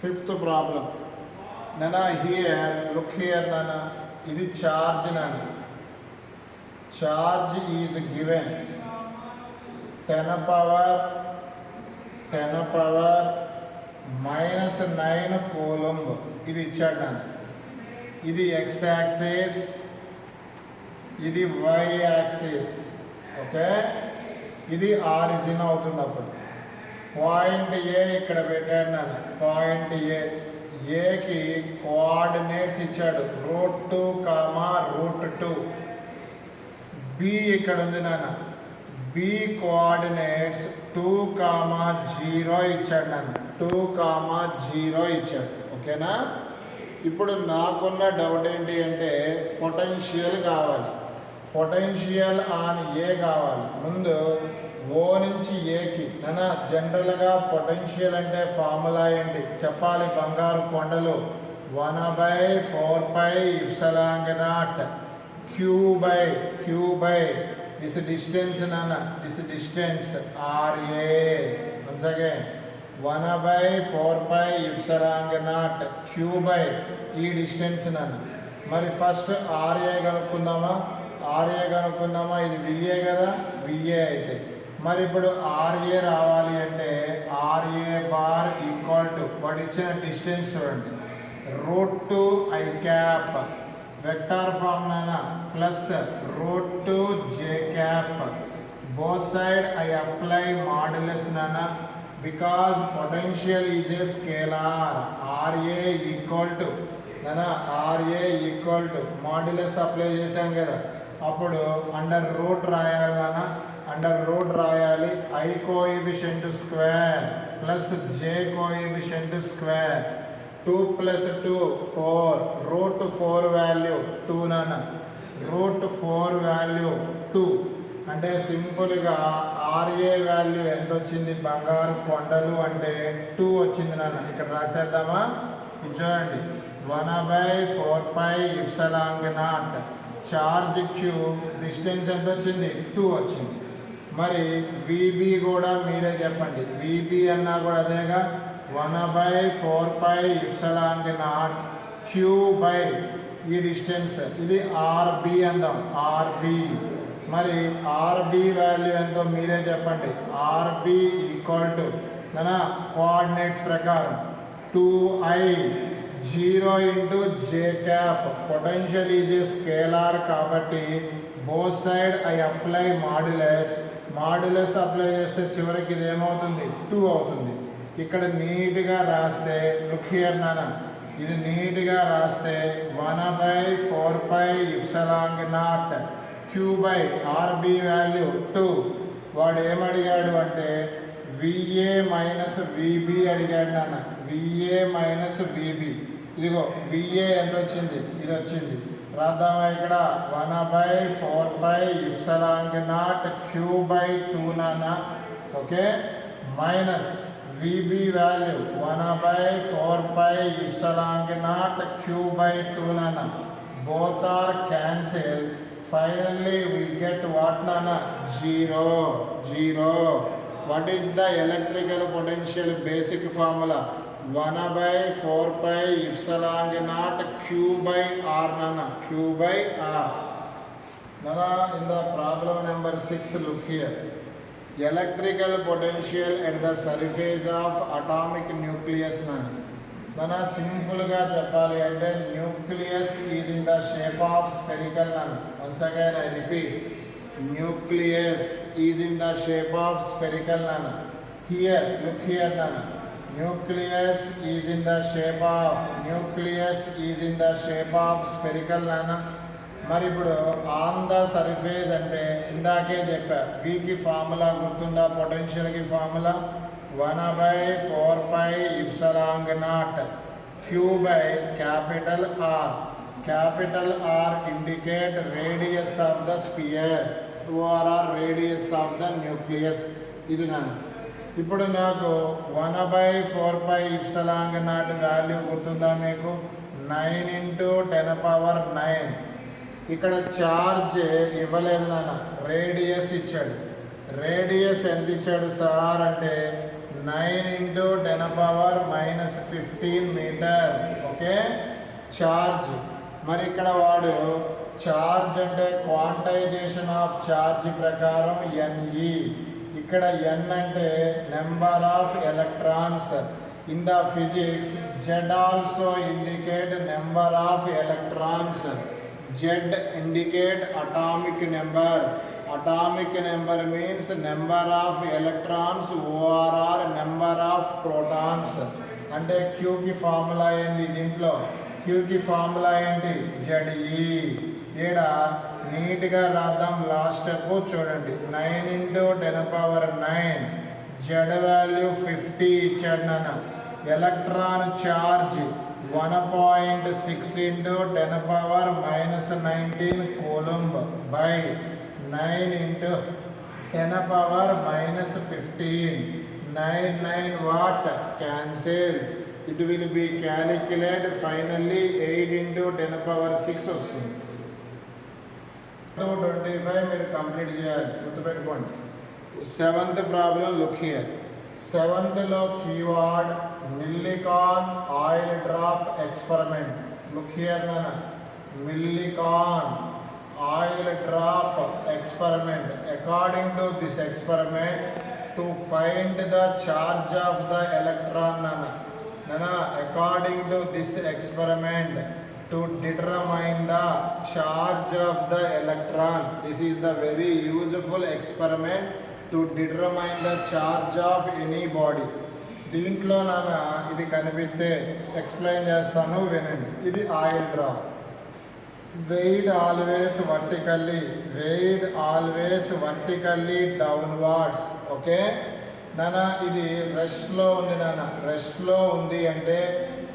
Fifth problem. Nana, here, look here, Nana. This is charge, Nana. Charge is given 10 power minus 9 coulomb. This is Nana. This is x-axis. This is y-axis. Okay? This is origin అవుతున్నప్పుడు point ఏ ఇక్కడ పెట్టాడు నన్ను. Point ఏకి coordinates ఇచ్చాడు √2, √2. B ఇక్కడ ఉంది నాన్న. B coordinates 2, 0 ఇచ్చాడు నన్ను. 2, 0 ఇచ్చాడు. ఓకేనా? ఇప్పుడు నాకున్న డౌట్ ఏంటి అంటే పొటెన్షియల్ కావాలి. పొటెన్షియల్ ఆన్ ఏ కావాలి. ముందు ఓ నుంచి ఏకి నానా జనరల్గా పొటెన్షియల్ అంటే ఫార్ములా ఏంటి చెప్పాలి. బంగారు కొండలు 1/4πε0 q by this distance నానా. This distance RA. Once again 1/4πε0 q by ఈ డిస్టెన్స్ నానా. మరి ఫస్ట్ RA కనుక్కుందామా. ఇది VA కదా. VA అయితే మరి ఇప్పుడు RA రావాలి అంటే RA బార్ ఈక్వల్ టు వాడు ఇచ్చిన డిస్టెన్స్ చూడండి √2i క్యాప్ వెక్టార్ ఫామ్ నానా plus √2j cap. Both side I apply modulus నానా because potential is a scalar. RA equal to నానా RA equal to modulus apply చేశాం కదా. అప్పుడు అండర్ రూట్ రాయాలి నాన్న. అండర్ రూట్ రాయాలి. I coefficient square plus j coefficient square. 2 + 2 4. √4 value 2 నాన్న. √4 value 2 అంటే సింపుల్గా RA వాల్యూ ఎంత వచ్చింది బంగారు కొండలు అంటే 2 వచ్చింది నాన్న. ఇక్కడ రాసేద్దామా. ఇది చూడండి 1/4πε0 చార్జ్ క్యూ డిస్టెన్స్ ఎంత వచ్చింది 2 వచ్చింది. మరి VB కూడా మీరే చెప్పండి. VB అన్నా కూడా అదేగా 1/4πε0 q by ఈ డిస్టెన్స్. ఇది RB అందాం. RB మరి RB వాల్యూ ఎంతో మీరే చెప్పండి. RB ఈక్వల్ టు నా కోఆర్డినేట్స్ ప్రకారం 2i 0 × j cap. Potential is a scalar కాబట్టి both side I apply modulus apply చేస్తే చివరికి ఇది ఏమవుతుంది 2 అవుతుంది. ఇక్కడ నీట్గా రాస్తే లుక్ హియర్ నాన్న. ఇది నీట్గా రాస్తే 1/4πε0 q by RB వాల్యూ 2. వాడు ఏమడిగాడు అంటే VA మైనస్ VB అడిగాడు నాన్న. VA minus VB. ఇదిగో VA ఎంత వచ్చింది ఇది వచ్చింది. రాద్దామా ఇక్కడ 1/4πε0 q by 2 నాన్న. Okay minus VB value 1/4πε0 q by 2 నాన్న. Both are cancel. Finally we get what nana 0. What is the electrical potential basic formula? 1/4πε0 q by r nana. Q by r nana. In the problem number 6 look here. Electrical potential at the surface of atomic nucleus nana. nana simple ga cheppali ante nucleus is in the shape of spherical nana. Once again I repeat, nucleus is in the shape of spherical nana. Here look here nana. nucleus is in the shape of spherical nana. మరి ఇప్పుడు on the surface అంటే ఇందాకే చెప్పా. వీకి formula గుర్తుందా. పొటెన్షియల్కి formula 1/4πε0 q by capital R. Capital R indicate radius of the sphere or radius of the nucleus. ఇది నాన్న. ఇప్పుడు నాకు 1/4πε0 వాల్యూ గుర్తుందా మీకు. 9 × 10⁹. ఇక్కడ ఛార్జ్ ఇవ్వలేదు నాన్న. రేడియస్ ఇచ్చాడు. రేడియస్ ఎంత ఇచ్చాడు సార్ అంటే 9 into 10 power minus 15 metre. Okay, charge. మరి ఇక్కడ వాడు ఛార్జ్ అంటే క్వాంటైజేషన్ ఆఫ్ ఛార్జ్ ప్రకారం NE. ఇక్కడ n అంటే number of electrons. In the physics Z also indicate number of electrons. Z indicate atomic number. Atomic number means number of electrons, OR number of protons. అంటే Q కి formula ఏంటి దీంట్లో? Q కి formula ఏంటి? ZE. ఈడ నీట్గా రాద్దాం. Last step చూడండి. 9 into 10 power 9. Z వాల్యూ 50 ఇచ్చాడు నాన్న. Electron charge 1.6 into 10 power minus 19 coulomb by 9 into 10 power minus 15. 9 watt cancel. It will be calculated finally 8 into 10 power 6 వస్తుంది. 25 మీరు కంప్లీట్ చేయాలి, గుర్తుపెట్టుకోండి. 7th problem look here. 7th లో keyword Millikan oil drop experiment. Look here నాన్న, Millikan oil drop experiment. According to this experiment, to find the charge of the electron, according to this experiment, to determine the charge of the electron. This is the very useful experiment to determine the charge of any body. దీంట్లో ఇది కనిపిస్తే explain చేస్తాను, వినండి. ఇది oil drop. Weight always vertically downwards. Okay నాన్న, ఇది రెస్ట్లో ఉంది నాన్న. రెస్ట్లో ఉంది అంటే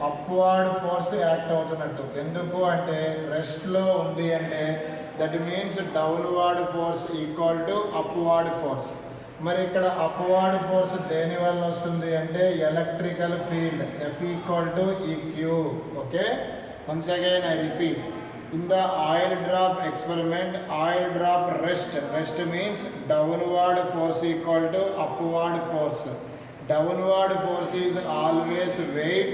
అప్వార్డ్ ఫోర్స్ యాక్ట్ అవుతున్నట్టు. ఎందుకు అంటే రెస్ట్లో ఉంది అంటే that means downward force equal to upward force. మరి ఇక్కడ అప్వార్డ్ ఫోర్స్ దేని వల్ల వస్తుంది అంటే electrical field F equal to EQ. Okay, once again I repeat. In the oil drop experiment, oil drop rest means downward force equal to upward force. Downward force is always weight,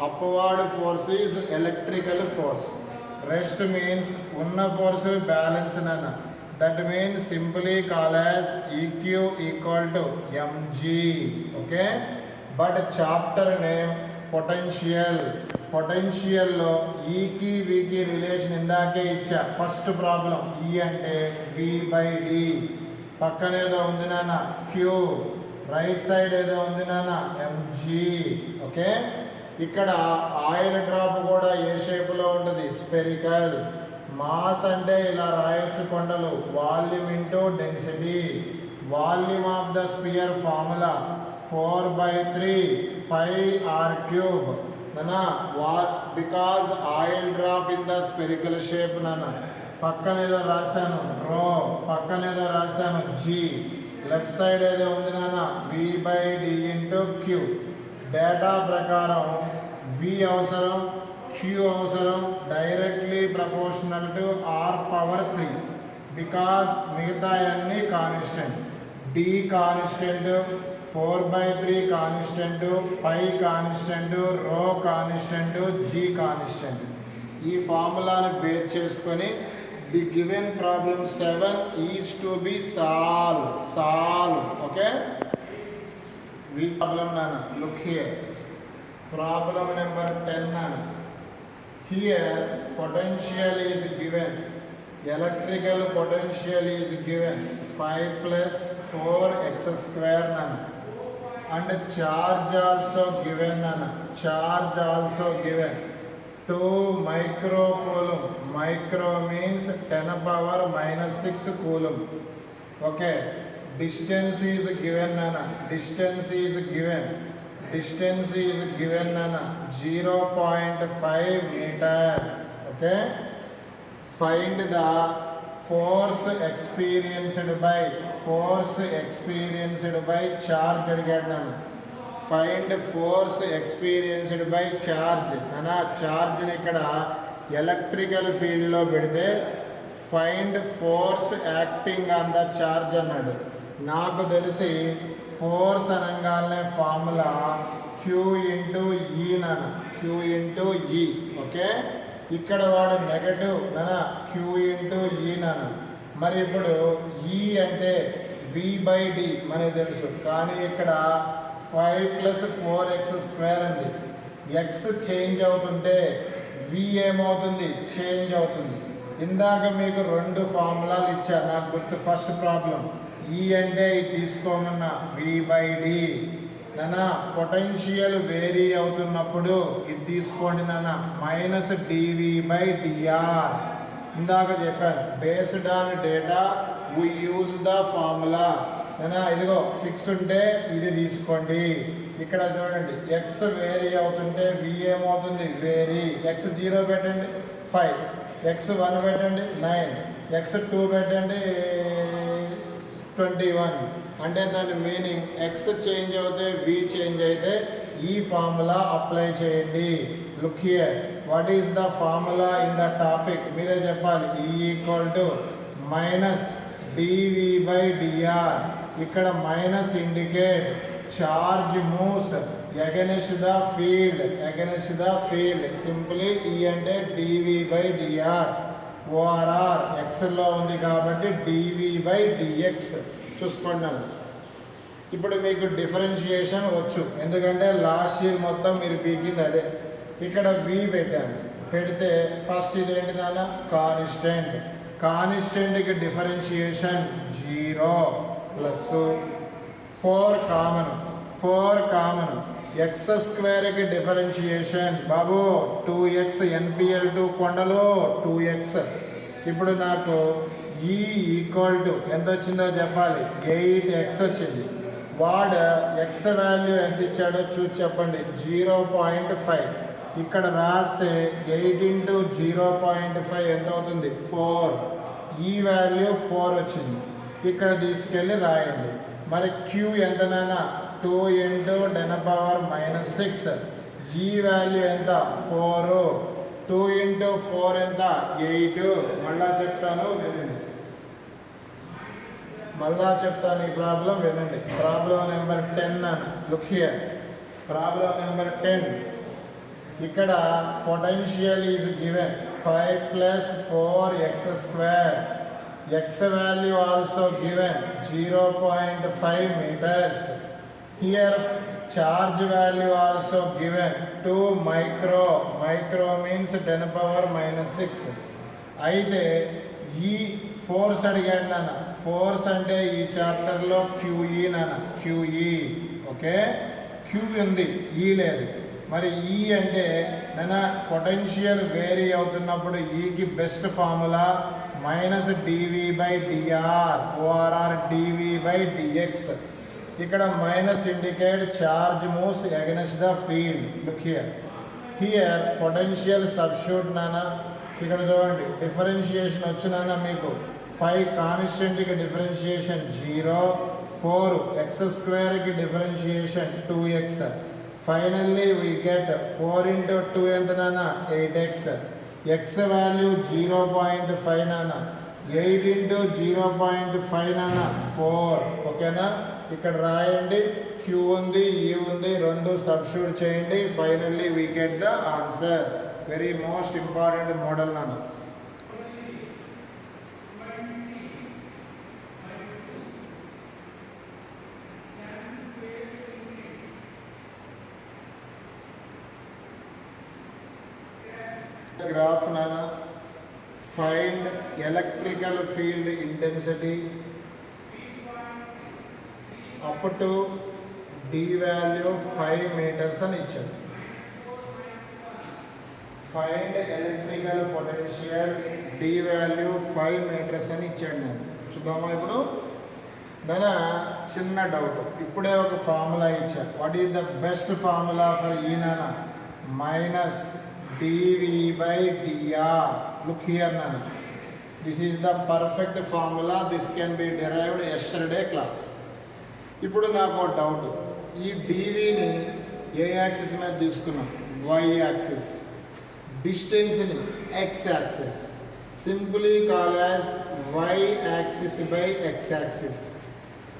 upward force is electrical force. Rest means unna force balance nana. That means simply call as EQ equal to mg. Okay, but chapter name potential. పొటెన్షియల్లో ఈకి వికి relation ఇందాకే ఇచ్చా. First problem ఈ అంటే V/D. పక్కన ఏదో ఉంది నాన్న Q, రైట్ సైడ్ ఏదో ఉంది నాన్న mg. ఓకే, ఇక్కడ ఆయిల్ డ్రాప్ కూడా ఏ షేప్లో ఉంటుంది? స్పెరికల్. మాస్ అంటే ఇలా రాయొచ్చు కొండలు, volume into density. Volume of the spear formula 4/3 pi r⁵. నానా because oil drop in the spherical shape నాన్న. పక్కన ఏదో రాశాను రో, పక్కన ఏదో రాశాను G. లెఫ్ట్ సైడ్ ఏదో ఉంది నాన్న V/D ఇంటూ Q. డేటా ప్రకారం V అవసరం, Q అవసరం, directly proportional to R⁻³ because మిగతా అన్నీ constant. D constant, 4/3 constant, pi constant, rho constant, G constant. ఈ ఫార్ములాని బేస్ చేసుకొని the given problem 7 is to be solve. Okay, we problem నాన్న. Look here, problem number 10 నాన్న. Here potential is given. Electrical potential is given 5 + 4x² నాన్న. And charge also given nana. Charge also given 2 microcoulomb. Micro means 10⁻⁻6 coulomb. Okay, distance is given nana. Distance is given nana 0.5 meter. Okay, find the force experienced by charge అడిగాడు నన్ను. Find force experienced by charge అనా. చార్జ్ని ఇక్కడ electrical ఫీల్డ్లో పెడితే find force acting on the charge అన్నాడు. నాకు తెలిసి force అనగానే ఫార్ములా క్యూ ఇంటూ ఈ నాన్న, క్యూ ఇంటూ ఈ. ఓకే, ఇక్కడ వాడు నెగటివ్ నాన్న, క్యూ ఇంటూ ఈ నాన్న. మరి ఇప్పుడు ఈ అంటే వి బై డి మనకు తెలుసు, కానీ ఇక్కడ 5 + 4x² ఉంది. ఎక్స్ చేంజ్ అవుతుంటే వి ఏమవుతుంది, చేంజ్ అవుతుంది. ఇందాక మీకు 2 ఫార్ములాలు ఇచ్చారు నాకు గుర్తు. ఫస్ట్ ప్రాబ్లం ఈ అంటే ఇది తీసుకోమన్నా వి బై డి నాన్న. పొటెన్షియల్ వేరీ అవుతున్నప్పుడు ఇది తీసుకోండి నాన్న, మైనస్ డివి బై డిఆర్. ఇందాక చెప్పాను based on data we use the formula నాన్న. ఇదిగో ఫిక్స్ ఉంటే ఇది తీసుకోండి. ఇక్కడ చూడండి ఎక్స్ వేరీ అవుతుంటే వి ఏమవుతుంది, వేరీ. ఎక్స్ 0 పెట్టండి 5, ఎక్స్ 1 పెట్టండి 9, ఎక్స్ 2 పెట్టండి 21. అంటే దాని మీనింగ్ ఎక్స్ చేంజ్ అవుతే వి చేంజ్ అయితే ఈ ఫార్ములా అప్లై చేయండి. Look here, what is the formula in the topic, మీరే చెప్పాలి. E equal to minus dV by dR. ఇక్కడ minus indicate charge moves against the field, against the field. Simply E అంటే డివి by dR. ORR ఎక్స్లో ఉంది కాబట్టి డివి by dx చూసుకున్నాను. ఇప్పుడు మీకు డిఫరెన్షియేషన్ వచ్చు, ఎందుకంటే లాస్ట్ ఇయర్ మొత్తం మీరు పీకింది అదే. ఇక్కడ వి పెట్టాను, పెడితే ఫస్ట్ ఇదేంటి నాన్న, కాన్స్టెంట్. కాన్స్టెంట్కి differentiation 0 plus 4 common, 4 common. x² differentiation బాబు 2x, NPL2 కొండలో 2x. ఇప్పుడు నాకు ఈ ఈక్వల్ టు ఎంత వచ్చిందో చెప్పాలి, 8x వచ్చింది. వాడు ఎక్స్ వాల్యూ ఎంత ఇచ్చాడో చూసి చెప్పండి, 0.5. ఇక్కడ రాస్తే 8 × 0.5 ఎంత అవుతుంది, 4. ఈ వాల్యూ 4 వచ్చింది, ఇక్కడ తీసుకెళ్ళి రాయండి. మరి క్యూ ఎంతనైనా 2 × 10⁻⁻6. ఈ వాల్యూ ఎంత, 4. 2 × 4 ఎంత, 8. మళ్ళా చెప్తాను వినండి, మళ్ళా చెప్తాను ఈ ప్రాబ్లం వినండి. ప్రాబ్లం నెంబర్ 10 అన్న. Look here, problem number 10. ఇక్కడ potential is given 5 + 4x². x value also given 0.5 meters. Here charge value also given 2 micro. Micro means 10⁻⁻6. అయితే ఈ ఫోర్స్ అడిగాడు నాన్న. ఫోర్స్ అంటే ఈ చాప్టర్లో QE నాన్న, QE. ఓకే, క్యూ ఉంది, ఈ లేదు. మరి ఈ అంటే నాన్న పొటెన్షియల్ వేరీ అవుతున్నప్పుడు ఈకి best formula minus dV by dR, or dV by dX. ఇక్కడ minus indicate charge moves against the field. Look here, here potential substitute నాన్న. ఇక్కడ చూడండి డిఫరెన్షియేషన్ వచ్చినానా మీకు 5 కాన్స్టెంట్కి differentiation 0, 4 x² differentiation 2x. Finally we get 4 × 2 ఎంత నాన్న, 8x. ఎక్స్ వాల్యూ 0.5 నాన్న, 8 × 0.5 నాన్న 4. ఓకేనా, ఇక్కడ రాయండి. క్యూ ఉంది, ఈ ఉంది, 2 సబ్స్టిట్యూట్ చేయండి. Finally we get the answer. Very most important model నాన్న. గ్రాఫ్ నానా, find electrical field intensity up to D value 5 meters అని ఇచ్చాడు. Find electrical potential D value 5 meters అని ఇచ్చాడు. నేను చూద్దామా ఇప్పుడు. దాని చిన్న డౌట్, ఇప్పుడే ఒక ఫార్ములా ఇచ్చాను. What is the best formula for ఈ నానా, minus dV by dr. Look here nana, this is the perfect formula. This can be derived yesterday class. ఇప్పుడు నాకు ఒక డౌట్, ఈ dvని ఏ యాక్సిస్ మీద తీసుకున్నాం, y యాక్సిస్, డిస్టెన్స్ని x axis, simply call as y axis by x axis.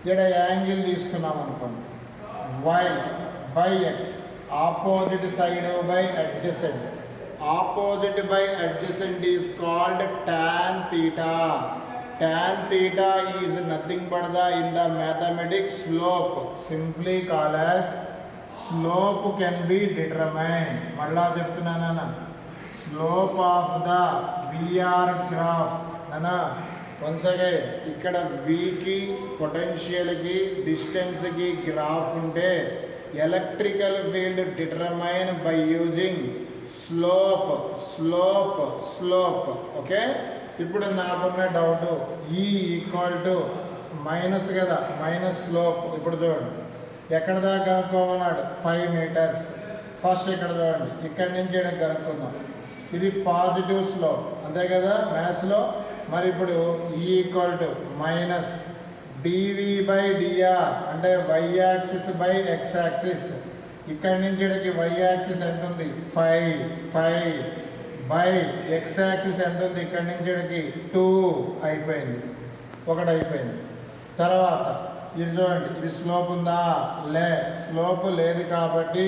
ఇక్కడ angle తీసుకున్నాం అనుకోండి, y by x, opposite side by adjacent. Opposite by adjacent is called tan theta. Tan theta is nothing but the in the mathematics slope, simply called as slope can be determined. మళ్ళా చెప్తున్నానన్నా, slope of the VR graph అన్నా. Once again, ఇక్కడ వికి పొటెన్షియల్కి డిస్టెన్స్కి graph ఉంటే electrical field determine by using slope slope slope. Okay, ఇప్పుడు నాకున్న doubt, E equal to minus కదా, మైనస్ స్లోప్. ఇప్పుడు చూడండి, ఎక్కడ దాకా కనుక్కోమన్నాడు, 5 మీటర్స్. ఫస్ట్ ఇక్కడ చూడండి, ఇక్కడి నుంచి ఇక్కడ కనుక్కుందాం. ఇది పాజిటివ్ స్లోప్ అంతే కదా మ్యాథ్స్లో. మరి ఇప్పుడు E equal to minus dV by dR, అంటే Y axis by X axis. ఇక్కడి నుంచి ఇక్కడికి వై యాక్సిస్ ఎంత ఉంది, 5 బై ఎక్స్ యాక్సిస్ ఎంత ఉంది, ఇక్కడి నుంచి ఇక్కడికి 2 అయిపోయింది, ఒకటి అయిపోయింది. తర్వాత ఇది చూడండి, ఇది స్లోప్ ఉందా, స్లోప్ లేదు కాబట్టి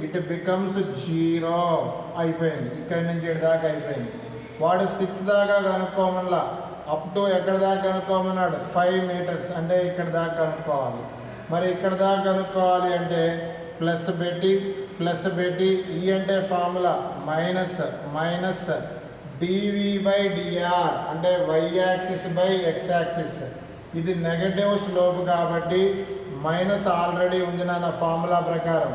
ఇట్ బికమ్స్ 0 అయిపోయింది, ఇక్కడి నుంచి ఇటు దాకా అయిపోయింది. వాడు 6 దాకా కనుక్కోమన్నా, అప్ టు ఎక్కడ దాకా కనుక్కోమన్నాడు, 5 మీటర్స్, అంటే ఇక్కడ దాకా కనుక్కోవాలి. మరి ఇక్కడ దాకా కనుక్కోవాలి అంటే ప్లస్ పెట్టి ఈ అంటే formula minus dV by dR, అంటే Y axis by X axis. ఇది నెగటివ్ స్లోప్ కాబట్టి మైనస్ ఆల్రెడీ ఉంది నా ఫార్ములా ప్రకారం.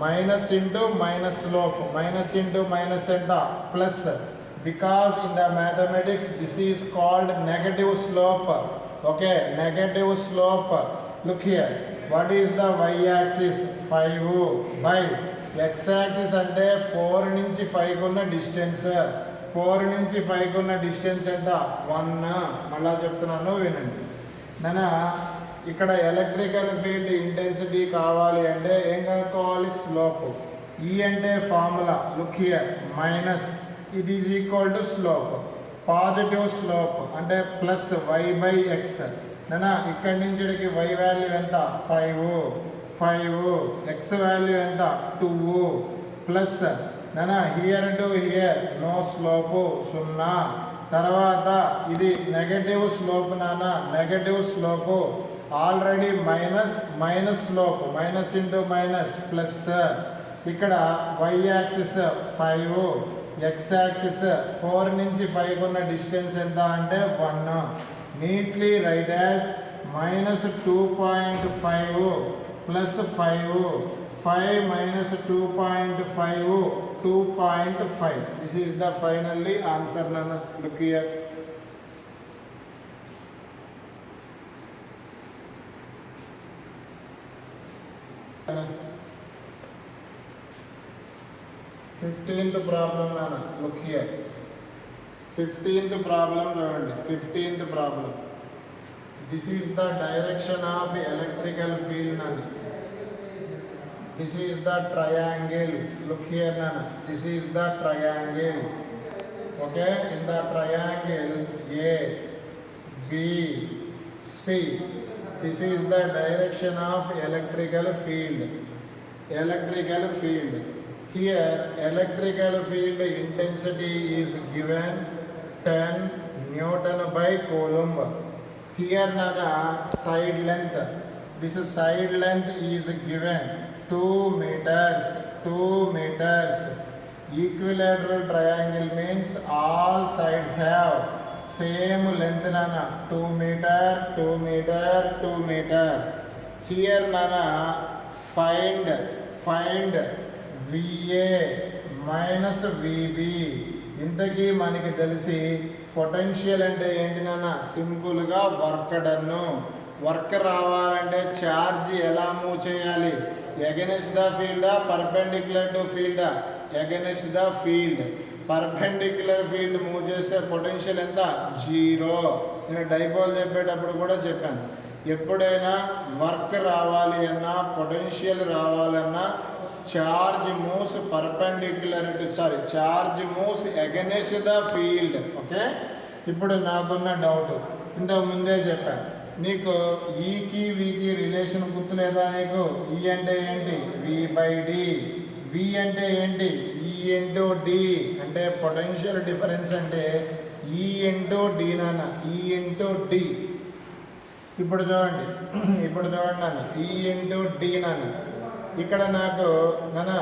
Minus into minus slope, minus into minus ఎంత, plus. Because in the mathematics this is called negative slope. Okay, negative slope. Look here, what is the y-axis, 5 by x-axis అంటే 4 నుంచి 5 ఉన్న distance. 4 నుంచి 5 ఉన్న distance ఎంత, 1. మళ్ళా చెప్తున్నాను వినండి నాన్న. ఇక్కడ ఎలక్ట్రికల్ ఫీల్డ్ ఇంటెన్సిటీ కావాలి అంటే ఏం కనుక్కోవాలి, స్లోప్. ఈ అంటే ఫార్ములా, లుక్ హియర్, మైనస్, ఇది is equal to slope. Positive slope అంటే ప్లస్ వై బై ఎక్స్. నేనా ఇక్కడి నుంచి ఇక్కడికి వై వాల్యూ ఎంత, 5, ఎక్స్ వాల్యూ ఎంత, 2, ప్లస్ నేనా here to here no slope, 0. తర్వాత ఇది నెగటివ్ స్లోప్ నానా, negative slope already minus slope, minus into minus plus. ఇక్కడ వై యాక్సిస్ 5, ఎక్స్ యాక్సిస్ 4 నుంచి 5 ఉన్న డిస్టెన్స్ ఎంత అంటే 1. Neatly write as -2.5 plus 5 minus 2.5, 2.5. This is the finally answer. Nana, look here. Fifteenth problem, Nana, look here. 15th problem, 15th problem. This is the direction of electrical field, Nana. This is the triangle. Look here, Nana. This is the triangle. Okay, in the triangle A, B, C. This is the direction of electrical field. Electrical field. Here, electrical field intensity is given 10 Newton by Coulomb. Here, Nana, side length. This side length is given 2 meters. Equilateral triangle means all sides have same length, Nana. 2 meter. Here, Nana, find VA minus VB. ఇంతకీ మనకి తెలిసి potential అంటే ఏంటి నాన్న, సింపుల్గా work done. Work రావాలంటే charge ఎలా move చేయాలి, ఎగెనిస్ట్ ద ఫీల్డా పర్పెండిక్యులర్ టు ఫీల్డా, against the field. Perpendicular field move చేస్తే పొటెన్షియల్ ఎంత, 0. నేను డైపోల్ చెప్పేటప్పుడు కూడా చెప్పాను, ఎప్పుడైనా వర్క్ రావాలి అన్నా పొటెన్షియల్ రావాలన్నా charge moves perpendicular to charge moves against the field. Okay, ఇప్పుడు నాకున్న డౌట్ ఇంతకు ముందే చెప్పాను, నీకు ఈకి వికి రిలేషన్ గుర్తులేదా నీకు? ఈ అంటే ఏంటి? V/D. వి అంటే ఏంటి? E into D. అంటే పొటెన్షియల్ డిఫరెన్స్ అంటే ఈ ఇంటూ డి నాన్న, ఈ ఇంటూ డి. ఇప్పుడు చూడండి నాన్న, ఈ ఇంటూ డి నాన్న. ఇక్కడ నాకు నాన్న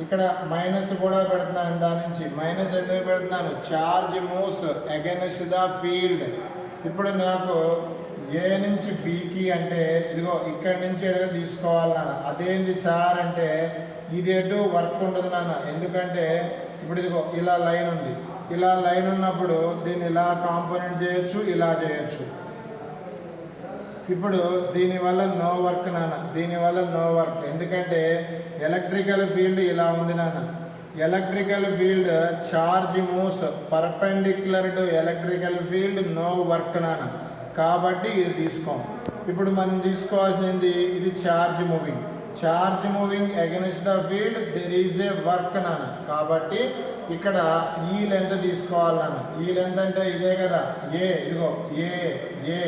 ఇక్కడ మైనస్ కూడా పెడుతున్నాను, దాని నుంచి మైనస్ ఎందుకు పెడుతున్నాను? Charge moves against the field. ఇప్పుడు నాకు ఏ నుంచి బికి అంటే ఇదిగో ఇక్కడి నుంచి ఎడగా తీసుకోవాలి నాన్న. అదేంది సార్ అంటే ఇది ఎటు వర్క్ ఉండదు నాన్న. ఎందుకంటే ఇప్పుడు ఇదిగో ఇలా లైన్ ఉంది, ఇలా లైన్ ఉన్నప్పుడు దీన్ని ఇలా కాంపోనెంట్ చేయొచ్చు, ఇలా చేయొచ్చు. ఇప్పుడు దీనివల్ల నో వర్క్ నాన్న, దీనివల్ల నో వర్క్. ఎందుకంటే ఎలక్ట్రికల్ ఫీల్డ్ ఇలా ఉంది నాన్న. Electrical field charge moves perpendicular to electrical field, no work నాన్న. కాబట్టి ఇది తీసుకోం. ఇప్పుడు మనం తీసుకోవాల్సింది ఇది charge moving. Charge moving against the field there is a work నాన్న. కాబట్టి ఇక్కడ ఈ లెంత్ తీసుకోవాలి నాన్న. ఈ లెంత్ అంటే ఇదే కదా, ఇదిగో ఏ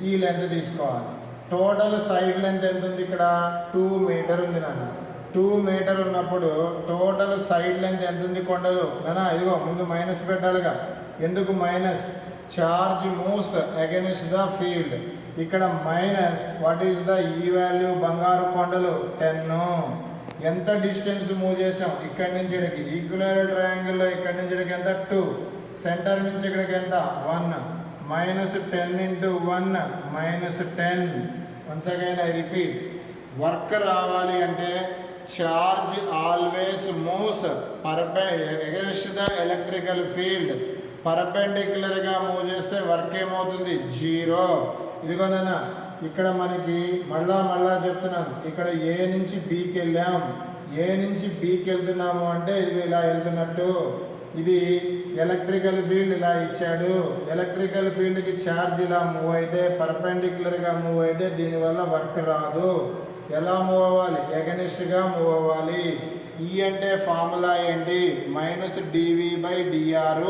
ఈ లెంత్ తీసుకోవాలి. టోటల్ సైడ్ లెంత్ ఎంత ఉంది? ఇక్కడ 2 మీటర్ ఉంది నాన్న. 2 మీటర్ ఉన్నప్పుడు టోటల్ సైడ్ లెంత్ ఎంత ఉంది? కొండలు నాన్న. ఇదిగో ముందు మైనస్ పెట్టాలిగా. ఎందుకు minus? Charge moves against the field. ఇక్కడ మైనస్ వాట్ ఈస్ ద ఈ వాల్యూ? బంగారు కొండలు 10. ఎంత డిస్టెన్స్ మూవ్ చేసాం? ఇక్కడి నుంచి ఇక్కడికి. ఈక్వల్ ట్రయాంగిల్లో ఇక్కడి నుంచి ఇక్కడికి ఎంత? 2. సెంటర్ నుంచి ఇక్కడికి ఎంత? 1. -10 into 1 -10. Once again I repeat. Work రావాలి అంటే charge always moves against the electrical field. పర్పెండిక్యులర్గా మూవ్ చేస్తే వర్క్ ఏమవుతుంది? 0. ఇదిగోనన్నా ఇక్కడ మనకి మళ్ళా చెప్తున్నాను. ఇక్కడ ఏ నుంచి బికి వెళ్ళాం, ఏ నుంచి బికి వెళ్తున్నాము అంటే ఇది ఇలా వెళ్తున్నట్టు. ఇది ఎలక్ట్రికల్ ఫీల్డ్ ఇలా ఇచ్చాడు. ఎలక్ట్రికల్ ఫీల్డ్కి ఛార్జ్ ఇలా మూవ్ అయితే, పర్పెండిక్యులర్గా మూవ్ అయితే దీనివల్ల వర్క్ రాదు. ఎలా మూవ్ అవ్వాలి? ఎగనిస్ట్గా మూవ్ అవ్వాలి. ఈ అంటే ఫార్ములా ఏంటి? -dV/dr.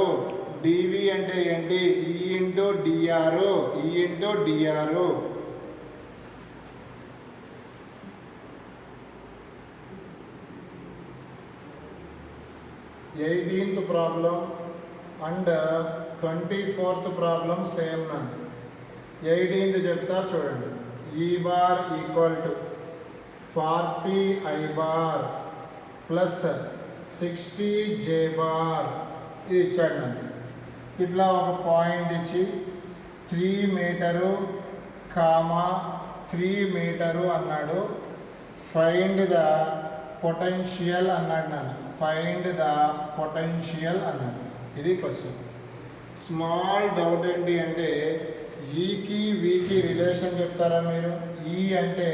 dV అంటే ఏంటి? E into D R. 18th problem and 24th problem same నన్ను. 18th చెప్తా చూడండి. E bar equal to 40I bar plus 60J bar ఇది ఇచ్చాడు నన్ను. ఇట్లా ఒక పాయింట్ ఇచ్చి 3 మీటరు, 3 మీటరు అన్నాడు. ఫైండ్ ద పొటెన్షియల్ అన్నాడు నన్ను. ఫైండ్ ద పొటెన్షియల్ అన్నాడు. ఇది క్వశ్చన్. స్మాల్ డౌట్ ఏంటి అంటే ఈకి వికి రిలేషన్ చెప్తారా మీరు? ఈ అంటే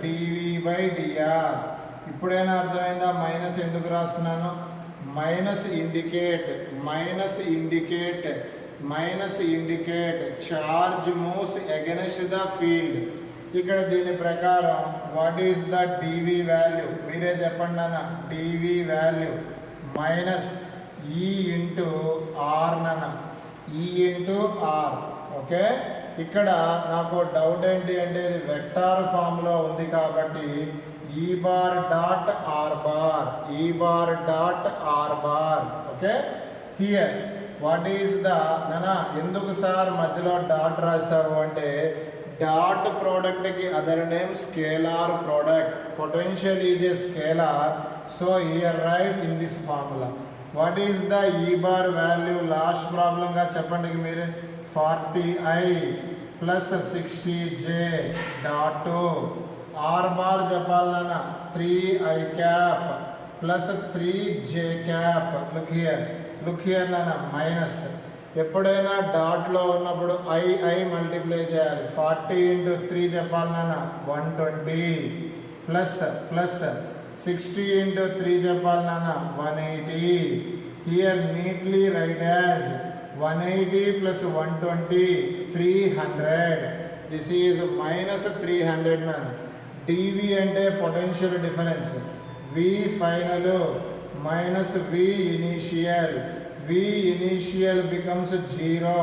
-dV/dr. ఇప్పుడైనా అర్థమైందా మైనస్ ఎందుకు రాస్తున్నాను? Minus indicate charge moves against the field. ఇక్కడ దీని ప్రకారం what is the D V value? మీరే చెప్పండి నాన్న. D V value minus E into R నాన్న. E into are. ఓకే. ఇక్కడ నాకు డౌట్ ఏంటి అంటే ఇది వెక్టార్ ఫామ్లో ఉంది కాబట్టి E bar dot R bar. Okay. Here what is the నానా ఎందుకు సార్ మధ్యలో డాట్ రాశావు అంటే డాట్ ప్రోడక్ట్కి other name scalar product. Potential is a scalar. So here right in this formula. What is the E bar value? Last ప్రాబ్లంగా చెప్పండి మీరు. 40I plus 60J dot. R bar చెప్పాలన్నా 3I cap plus 3J cap. Look here నాన్న. Minus ఎప్పుడైనా డాట్లో ఉన్నప్పుడు I multiply చేయాలి. 40 into 3 చెప్పాలి నాన్న 120 ప్లస్ 60 into 3 చెప్పాలి నాన్న 180. Here neatly write as 180 plus 120 300. This is -300 నాన్న. dV అంటే potential difference. V final minus V initial. V initial becomes 0.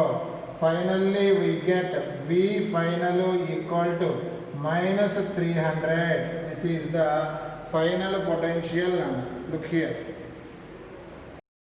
finally we get V final equal to minus 300. This is the final potential. Look here.